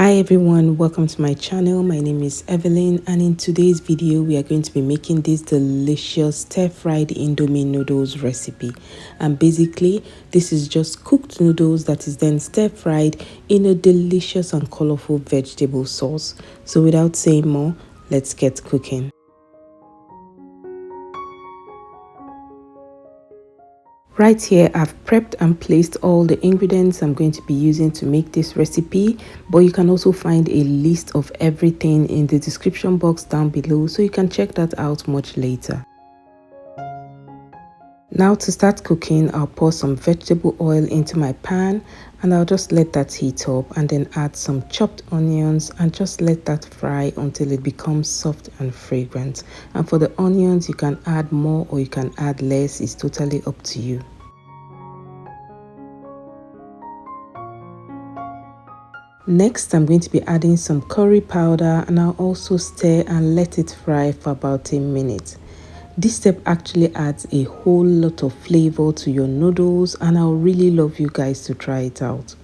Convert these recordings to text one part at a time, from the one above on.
Hi everyone, welcome to my channel. My name is Evelyn, and in today's video we are going to be making this delicious stir-fried indomie noodles recipe. And basically this is just cooked noodles that is then stir-fried in a delicious and colorful vegetable sauce. So without saying more, let's get cooking. Right here, I've prepped and placed all the ingredients I'm going to be using to make this recipe, but you can also find a list of everything in the description box down below, so you can check that out much later. Now to start cooking, I'll pour some vegetable oil into my pan and I'll just let that heat up and then add some chopped onions and just let that fry until it becomes soft and fragrant. And for the onions, you can add more or you can add less, it's totally up to you. Next, I'm going to be adding some curry powder and I'll also stir and let it fry for about a minute. This step actually adds a whole lot of flavor to your noodles and I'll really love you guys to try it out.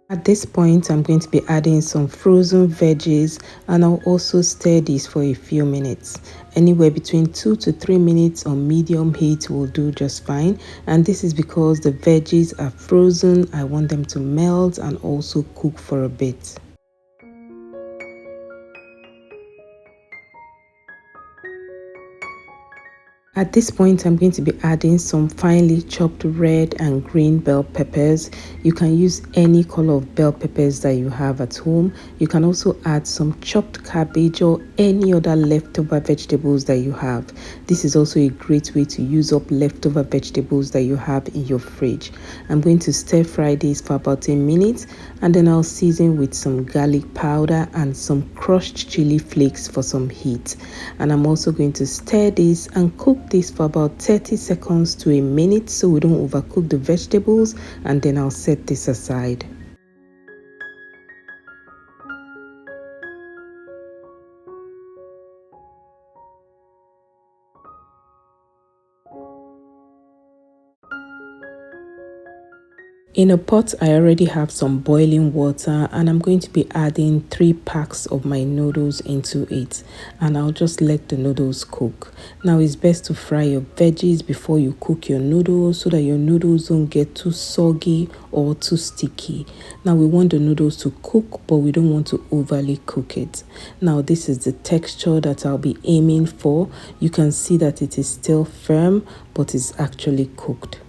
At this point, I'm going to be adding some frozen veggies and I'll also stir this for a few minutes. Anywhere between 2 to 3 minutes on medium heat will do just fine. And this is because the veggies are frozen. I want them to melt and also cook for a bit. At this point, I'm going to be adding some finely chopped red and green bell peppers. You can use any color of bell peppers that you have at home. You can also add some chopped cabbage or any other leftover vegetables that you have. This is also a great way to use up leftover vegetables that you have in your fridge. I'm going to stir fry this for about a minute and then I'll season with some garlic powder and some crushed chili flakes for some heat. And I'm also going to stir this and cook this for about 30 seconds to a minute so we don't overcook the vegetables, and then I'll set this aside. In a pot, I already have some boiling water and I'm going to be adding 3 packs of my noodles into it, and I'll just let the noodles cook. Now it's best to fry your veggies before you cook your noodles so that your noodles don't get too soggy or too sticky. Now we want the noodles to cook, but we don't want to overly cook it. Now this is the texture that I'll be aiming for. You can see that it is still firm, but it's actually cooked.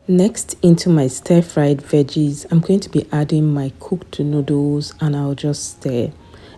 Next, into my stir-fried veggies, I'm going to be adding my cooked noodles and I'll just stir.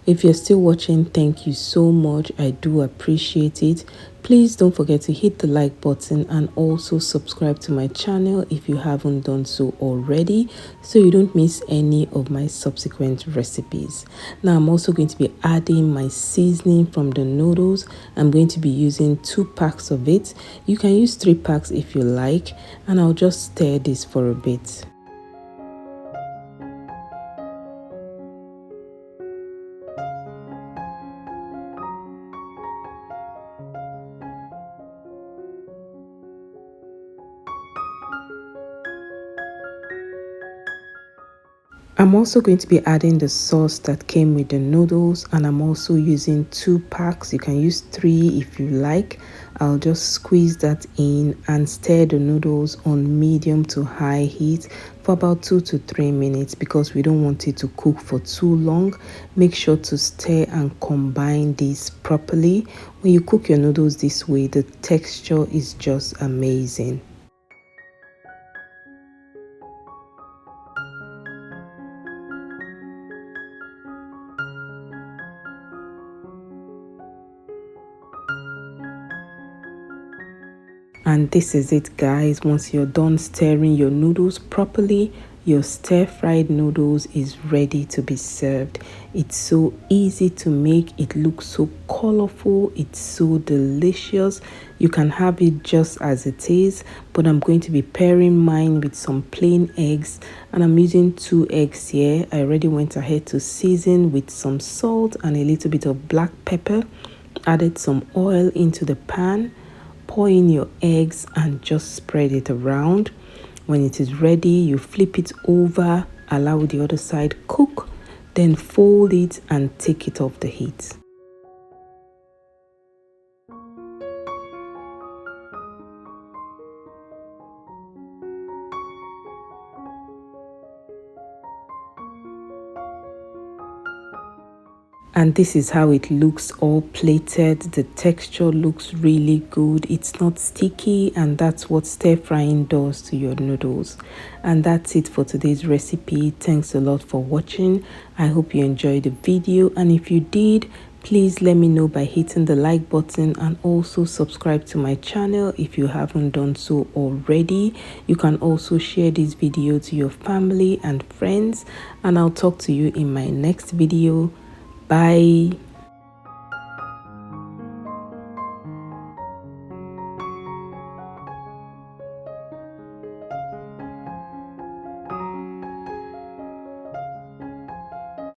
If you're still watching, thank you so much. I do appreciate it. Please don't forget to hit the like button and also subscribe to my channel if you haven't done so already, so you don't miss any of my subsequent recipes. Now I'm also going to be adding my seasoning from the noodles. I'm going to be using 2 packs of it. You can use 3 packs if you like, and I'll just stir this for a bit. I'm also going to be adding the sauce that came with the noodles, and I'm also using 2 packs. You can use 3 if you like. I'll just squeeze that in and stir the noodles on medium to high heat for about 2 to 3 minutes because we don't want it to cook for too long. Make sure to stir and combine this properly. When you cook your noodles this way, the texture is just amazing. And this is it, guys. Once you're done stirring your noodles properly, your stir-fried noodles is ready to be served. It's so easy to make. It looks so colorful. It's so delicious. You can have it just as it is, but I'm going to be pairing mine with some plain eggs, and I'm using 2 eggs here. I already went ahead to season with some salt and a little bit of black pepper. Added some oil into the pan. Pour in your eggs and just spread it around. When it is ready, you flip it over, allow the other side cook, then fold it and take it off the heat. And this is how it looks all plated. The texture looks really good. It's not sticky, and that's what stir frying does to your noodles. And that's it for today's recipe. Thanks a lot for watching. I hope you enjoyed the video, and if you did, please let me know by hitting the like button, and also subscribe to my channel if you haven't done so already. You can also share this video to your family and friends, and I'll talk to you in my next video. Bye.